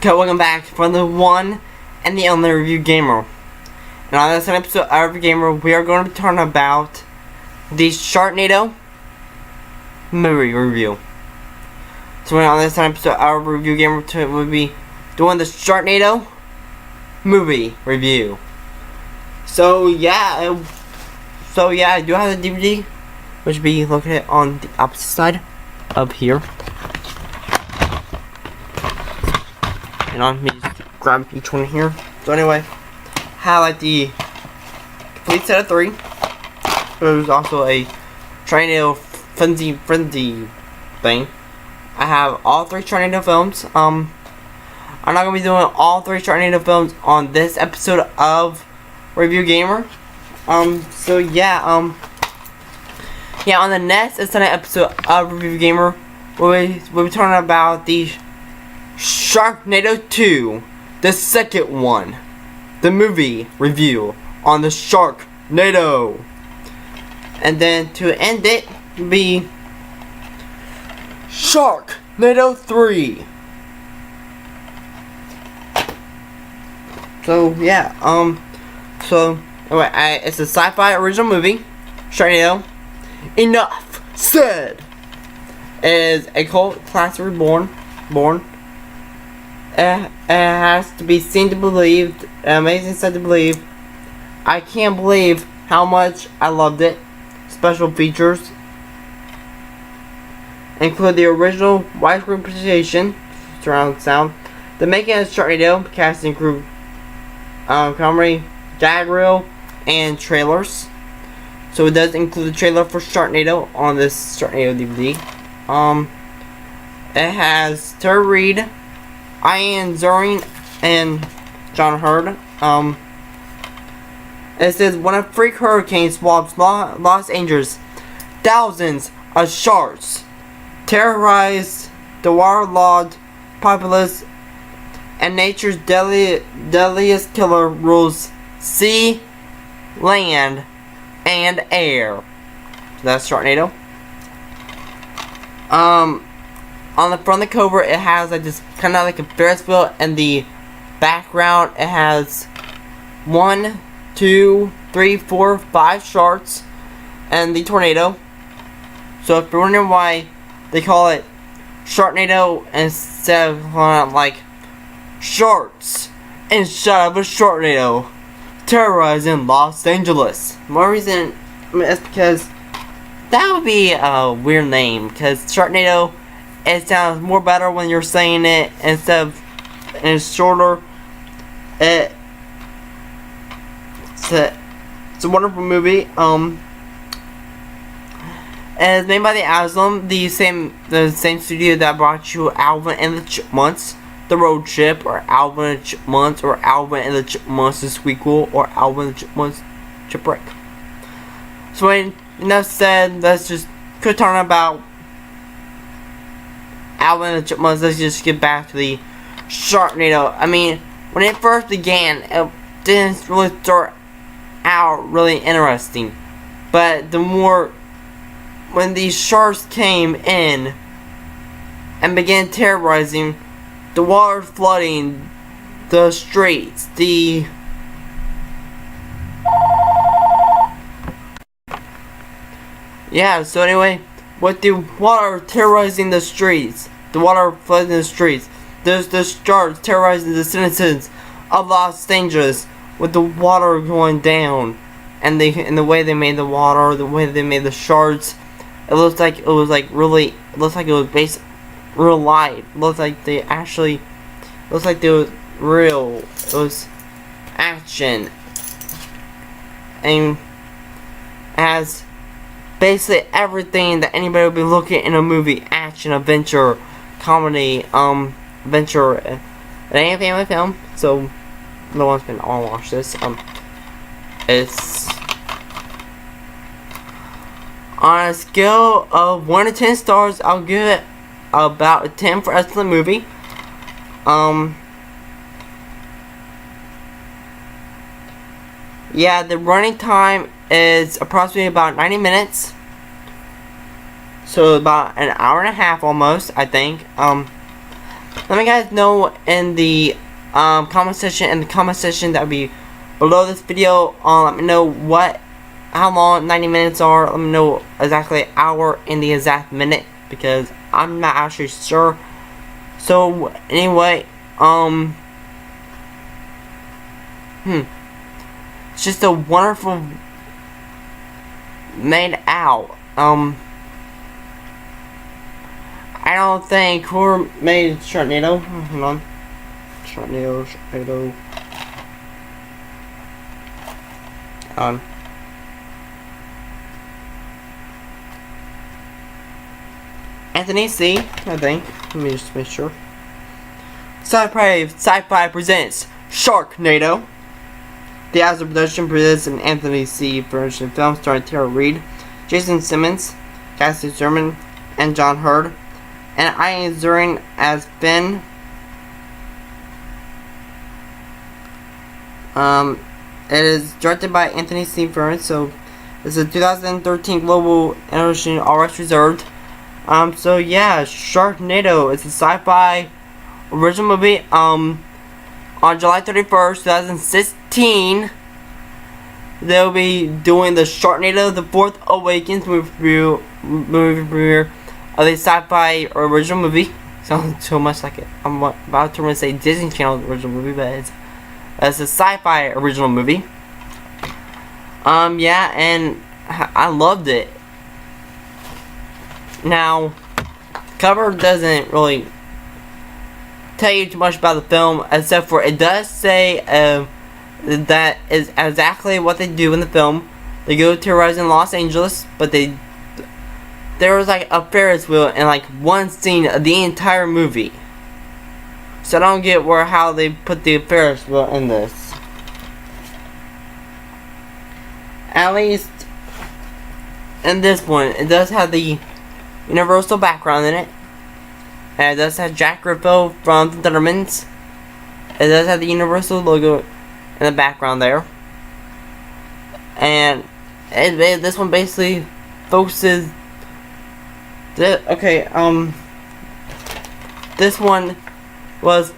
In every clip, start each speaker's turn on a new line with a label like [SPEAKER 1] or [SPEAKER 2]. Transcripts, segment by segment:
[SPEAKER 1] Okay, welcome back from the one and the only Review Gamer. And on this episode of Review Gamer, we are going to be talking about the Sharknado movie review. So on this episode of Review Gamer, we'll be doing the Sharknado movie review. So yeah, I do have the DVD, which will be located on the opposite side of here. And let me just grab each one here. So anyway, I have like the complete set of 3. There's also a Sharknado frenzy thing. I have all 3 Sharknado films. I'm not gonna be doing all 3 Sharknado films on this episode of Review Gamer. So yeah, on the next episode of Review Gamer, we'll be talking about the Sharknado 2, the second one, the movie review on the Sharknado. And then to end it, be Sharknado 3. So yeah, so anyway, it's a sci-fi original movie, Sharknado. Enough said. It is a cult classic reborn. It has to be seen to believe. Amazing said to believe. I can't believe how much I loved it. Special features include the original widescreen presentation, surround sound, the making of Sharknado, cast and crew, comedy, gag reel, and trailers. So it does include the trailer for Sharknado on this Sharknado DVD. It has Tara Reid, Ian Ziering, and John Hurd. It says, when a freak hurricane swamps Los Angeles, thousands of sharks terrorize the waterlogged populace, and nature's deadliest killer rules sea, land, and air. So that's Sharknado. On the front of the cover, it has like this kind of like a Ferris wheel, and the background it has 1, 2, 3, 4, 5 sharks and the tornado. So if you're wondering why they call it Sharknado instead of like sharks inside of a Sharknado terrorizing Los Angeles. More reason, it's because that would be a weird name, because Sharknado, it sounds more better when you're saying it instead of, and it's shorter. It's a wonderful movie. And it's made by the Asylum, the same studio that brought you Alvin and the Chipmunks, The Road Trip, or Alvin and the Chipmunks, or Alvin and the Chipmunks the sequel, or Alvin and the Chipmunks Shipwreck. So enough said, let's just quit talking about Alvin and the Chipmunks. Let's just get back to the Sharknado. I mean, when it first began, it didn't really start out really interesting, but the more when these sharks came in and began terrorizing, the water flooding the streets, so anyway, with the water terrorizing the streets, the water flooding the streets, there's the sharks terrorizing the citizens of Los Angeles with the water going down, and the way they made the water, the way they made the sharks, it looks like it was based real life. It looks like they actually, looks like they was real. It was action, and has basically everything that anybody would be looking in a movie: action, adventure, comedy, adventure. It ain't a family film, so no one's been all watch this. It's on a scale of 1 to 10 stars. I'll give it about a 10 for excellent movie. Yeah, the running time is approximately about 90 minutes. So about an hour and a half almost, I think. let me guys know in the comment section, that will be below this video. Let me know how long 90 minutes are. Let me know exactly hour and the exact minute, because I'm not actually sure. So anyway, it's just a wonderful made out. I don't think who made Sharknado. Hold on. Sharknado. Anthony C, I think. Let me just make sure. Sci-Fi presents Sharknado. The Azure production presents an Anthony C version film starring Tara Reid, Jason Simmons, Cassie Sherman, and John Hurd, and Ian Ziering as Ben. It is directed by Anthony C. Burns, so it's a 2013 Global International All Rights Reserved. So yeah, Sharknado is a sci-fi original movie. On July 31st, 2016, they'll be doing the Sharknado: The Fourth Awakens movie premiere of the sci-fi original movie. Sounds so much like it. I'm about to say Disney Channel original movie, but it's a sci-fi original movie. Yeah, and I loved it. Now, cover doesn't really tell you too much about the film, except for it does say that is exactly what they do in the film. They go terrorizing Los Angeles, but there was like a Ferris wheel in like one scene of the entire movie. So I don't get how they put the Ferris wheel in this. At least in this one, it does have the Universal background in it. And it does have Jack Griffo from the Thundermans. It does have the Universal logo in the background there. And this one basically focuses. This one was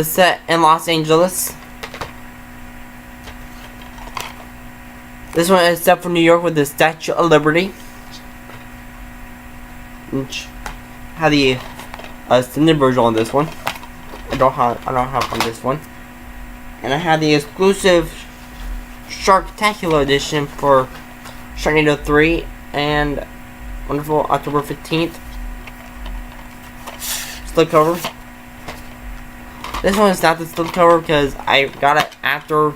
[SPEAKER 1] set in Los Angeles. This one is set for New York with the Statue of Liberty. Have the extended version on this one. I don't have on this one. And I have the exclusive Sharktacular edition for Sharknado 3 and wonderful October 15th. Slipcover. This one is not the slipcover because I got it after,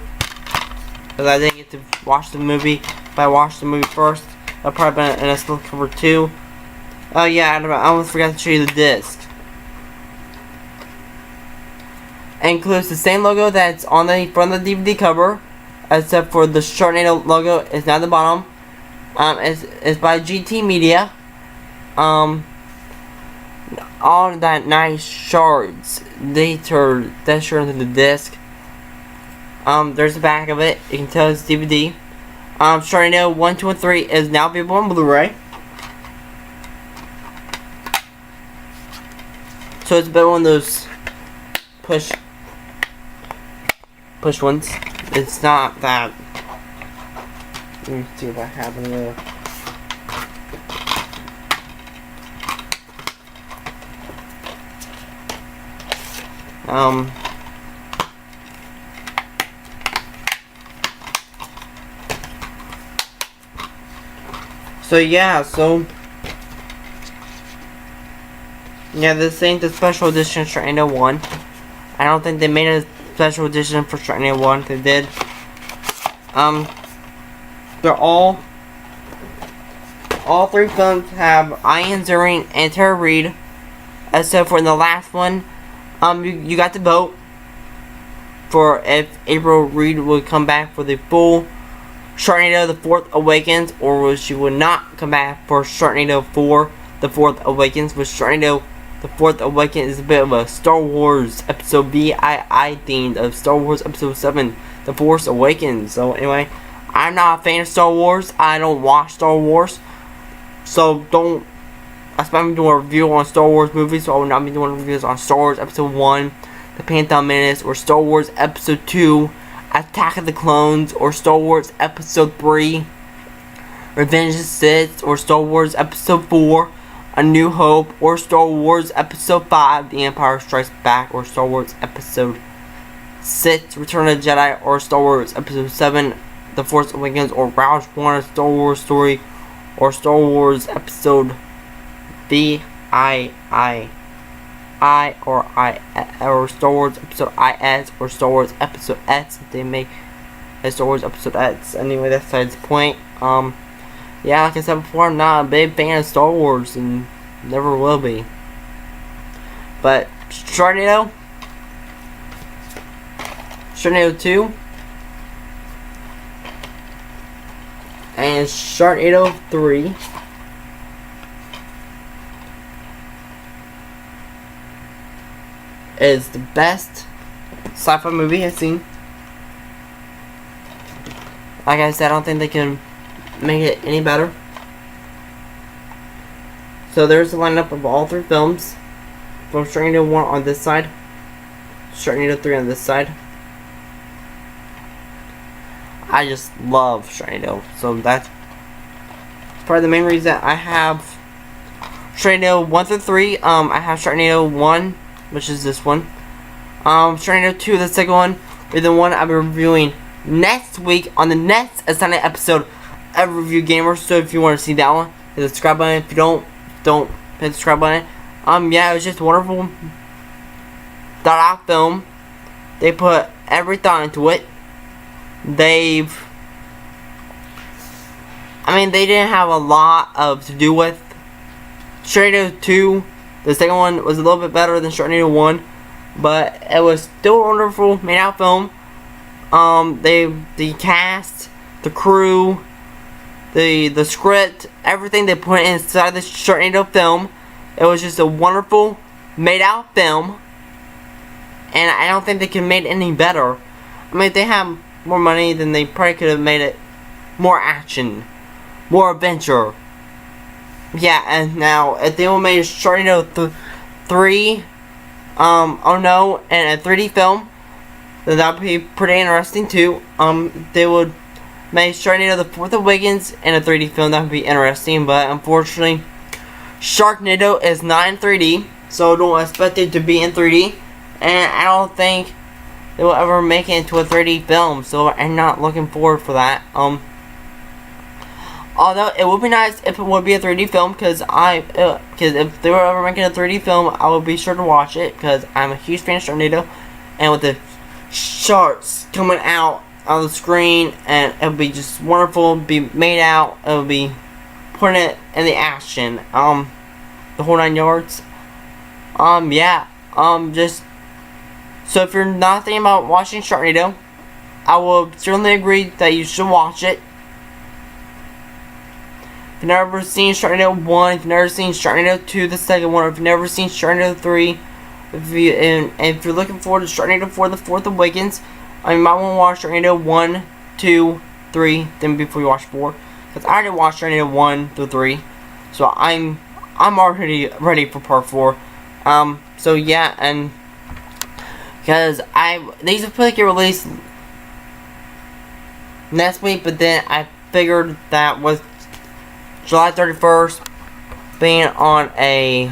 [SPEAKER 1] because I didn't get to watch the movie. If I watched the movie first, I'd probably been in a slipcover too. Oh yeah, I almost forgot to show you the disc. It includes the same logo that's on the front of the DVD cover, except for the Sharknado logo is not at the bottom. It's by GT Media. All that nice shards, that's sure into the disc. There's the back of it. You can tell it's DVD. Sharknado 1, 2, and 3 is now available on Blu-ray. So it's about one of those push ones. It's not that. Let me see what happened there. So yeah, yeah, this ain't the special edition of Sharknado 1. I don't think they made a special edition for Sharknado 1. They did. They're all three films have Ian Ziering and Tara Reid, except for in the last one, you got to vote for if April Reid would come back for the full Sharknado: The Fourth Awakens, or she would not come back for Sharknado 4: The Fourth Awakens. With Sharknado: The Fourth Awakens is a bit of a Star Wars Episode VII themed of Star Wars Episode 7: The Force Awakens. So anyway, I'm not a fan of Star Wars. I don't watch Star Wars, so don't I'm doing a review on Star Wars movies, so I will not be doing reviews on Star Wars Episode 1, The Phantom Menace, or Star Wars Episode 2, Attack of the Clones, or Star Wars Episode 3, Revenge of the Sith, or Star Wars Episode 4, A New Hope, or Star Wars Episode 5, The Empire Strikes Back, or Star Wars Episode 6, Return of the Jedi, or Star Wars Episode 7, The Force Awakens, or Round 1, A Star Wars Story, or Star Wars Episode VII, or Star Wars Episode IS, or Star Wars Episode X, if they make a Star Wars Episode X. Anyway, that's besides the point. Yeah, like I said before, I'm not a big fan of Star Wars, and never will be. But Sharknado 2, and Sharknado 3 is the best sci-fi movie I've seen. Like I said, I don't think they can make it any better. So there's a lineup of all 3 films. From Sharknado 1 on this side, Sharknado 3 on this side. I just love Sharknado, so that's probably the main reason I have Sharknado 1 through 3. I have Sharknado 1, which is this one. Sharknado 2, the second one, is the one I'll be reviewing next week on the next Sunday episode of Review Gamers. So if you want to see that one, hit the subscribe button. If you don't hit the subscribe button. Yeah, it was just a wonderful thought-out film. They put every thought into it. They didn't have a lot to do with. Sharknado 2, the second one, was a little bit better than Sharknado 1, but it was still a wonderful made-out film. The cast, the crew, the script, everything they put inside the Sharknado film, it was just a wonderful made-out film, and I don't think they could have made it any better. I mean, if they had more money, then they probably could have made it more action, more adventure. Yeah, and now if they would made Sharknado 3, and a 3D film, then that would be pretty interesting too. They would make Sharknado The Force Awakens in a 3D film. That would be interesting, but unfortunately, Sharknado is not in 3D, so don't expect it to be in 3D, and I don't think they will ever make it into a 3D film, so I'm not looking forward for that. Although it would be nice if it would be a 3D film, because if they were ever making a 3D film, I would be sure to watch it, because I'm a huge fan of Sharknado, and with the sharks coming out on the screen, and it would be just wonderful, be made out, it would be putting it in the action, the whole 9 yards. Just so if you're not thinking about watching Sharknado, I will certainly agree that you should watch it. If you've never seen Sharknado 1, if you've never seen Sharknado 2, the second one, or if you've never seen Sharknado 3, if you're looking forward to Sharknado 4, The Force Awakens, you might want to watch Sharknado 1, 2, 3, then before you watch 4. Because I already watched Sharknado 1 through 3, so I'm already ready for part 4. So yeah, and because these will probably get released next week, but then I figured that with July 31st being on a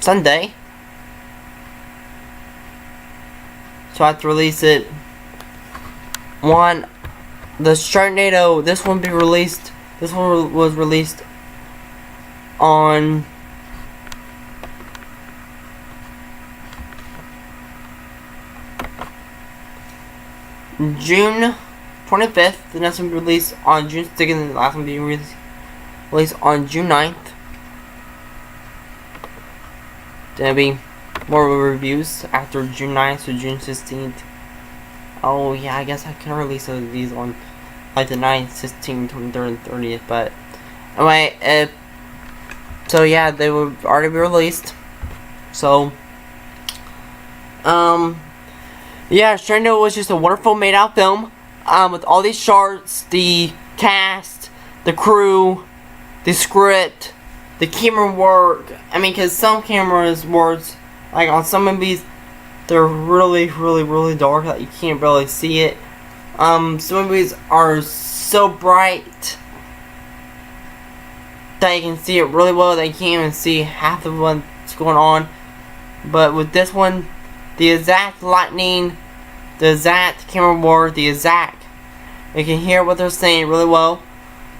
[SPEAKER 1] Sunday, so I have to release it. The Sharknado, this one was released on June 25th. The next one will be released on June 2nd, and the last one will be released on June 9th. There'll be more reviews after June 9th to June 16th. Oh yeah, I guess I can release these on like the 9th, 16th, 23rd, and 30th, but anyway, so yeah, they will already be released. So, yeah, Sharknado was just a wonderful made out film, with all these sharks, the cast, the crew, the script, the camera work. I mean, because some cameras works, like on some movies, they're really dark that you can't really see it. Some movies are so bright that you can see it really well that you can't even see half of what's going on. But with this one, the exact lighting, the exact camera work, the exact, you can hear what they're saying really well.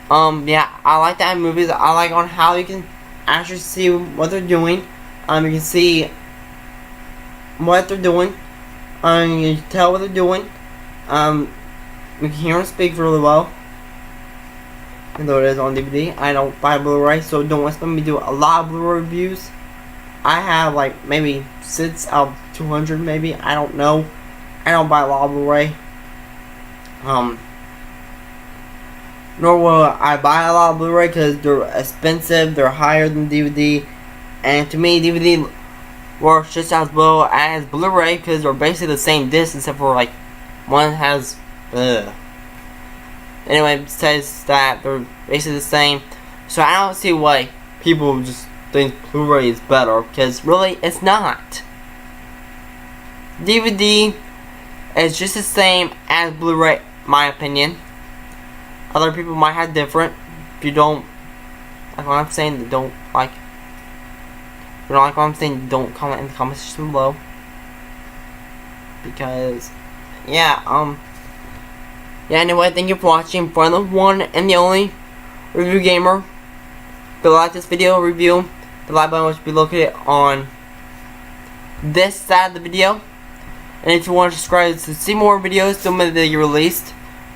[SPEAKER 1] Yeah, I like that in movies. I like on how you can actually see what they're doing. You can see what they're doing. You can tell what they're doing. You can hear them speak really well. And though it is on DVD, I don't buy Blu-ray, so don't expect me to do a lot of Blu-ray reviews. I have like maybe 6 out of 200, maybe. I don't know. I don't buy a lot of Blu-ray. Nor will I buy a lot of Blu-ray because they're expensive. They're higher than DVD, and to me, DVD works just as well as Blu-ray because they're basically the same disc, except for like one has. Anyway, it says that they're basically the same, so I don't see why people just think Blu-ray is better, because really it's not. DVD is just the same as Blu-ray, my opinion. Other people might have different. If you don't like what I'm saying, don't like. If you don't like what I'm saying, don't comment in the comment section below. Because, yeah, anyway, thank you for watching for the one and the only review gamer. If you like this video review, the like button will be located on this side of the video. And if you want to subscribe to see more videos that get released,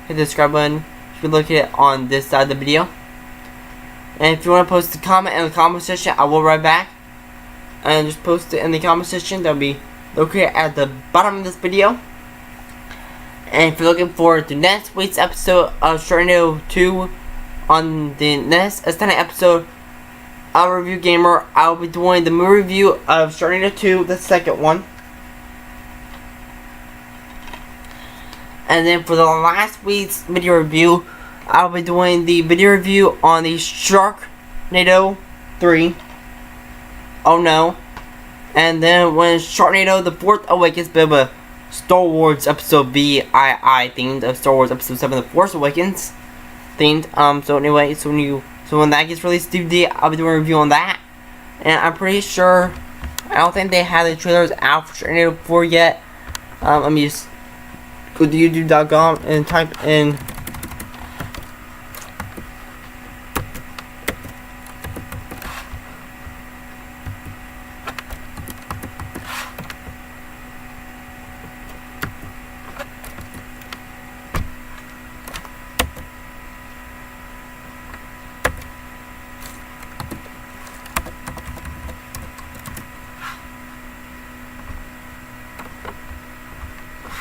[SPEAKER 1] hit the subscribe button. Be located on this side of the video. And if you want to post a comment in the comment section, I will write back. And just post it in the comment section. That will be located at the bottom of this video. And if you're looking forward to next week's episode of SHARKNADO 2, on the next extended episode of Review Gamer, I will be doing the movie review of SHARKNADO 2, the second one. And then for the last week's video review, I'll be doing the video review on the SHARKNADO 3. Oh no. And then when SHARKNADO the 4th Awakens, bit of a Star Wars Episode VII themed of Star Wars Episode 7 The Force Awakens themed. So anyway, so when that gets released DVD, I'll be doing a review on that. And I'm pretty sure, I don't think they have the trailers out for SHARKNADO 4 yet. Let me just go to youtube.com and type in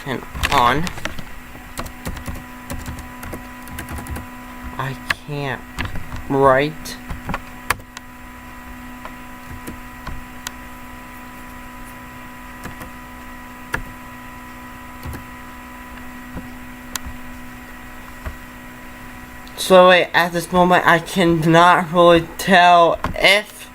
[SPEAKER 1] and on. I can't write. So wait, at this moment I cannot really tell if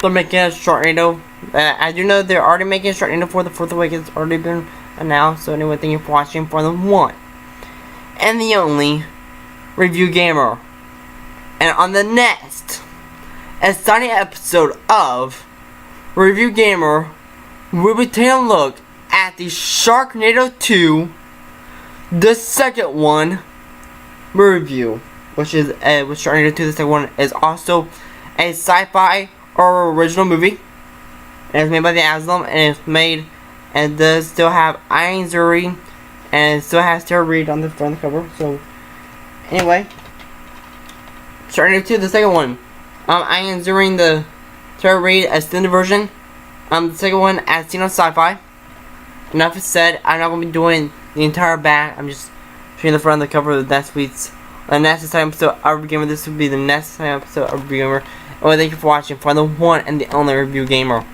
[SPEAKER 1] they're making a SHARKNADO. I do know they're already making a SHARKNADO for the 4th Awakens. It's already been announced. So anyway, thank you for watching for the one and the only Review Gamer. And on the next exciting episode of Review Gamer, we'll be taking a look at the SHARKNADO 2, the second one review, which is with SHARKNADO 2, the second one is also a sci-fi or original movie. And it's made by the Asylum, and it's made and does still have Ian Zuri, and it still has Tara Reid on the front cover. So anyway, SHARKNADO 2, the second one. Ian Zuri, the Tara Reid extended version. The second one as seen on Sci-Fi. Enough is said. I'm not gonna be doing the entire back. I'm just showing the front of the cover of the next week's next episode of Review Gamer. This will be the next episode of Review Gamer. And thank you for watching for the one and the only Review Gamer.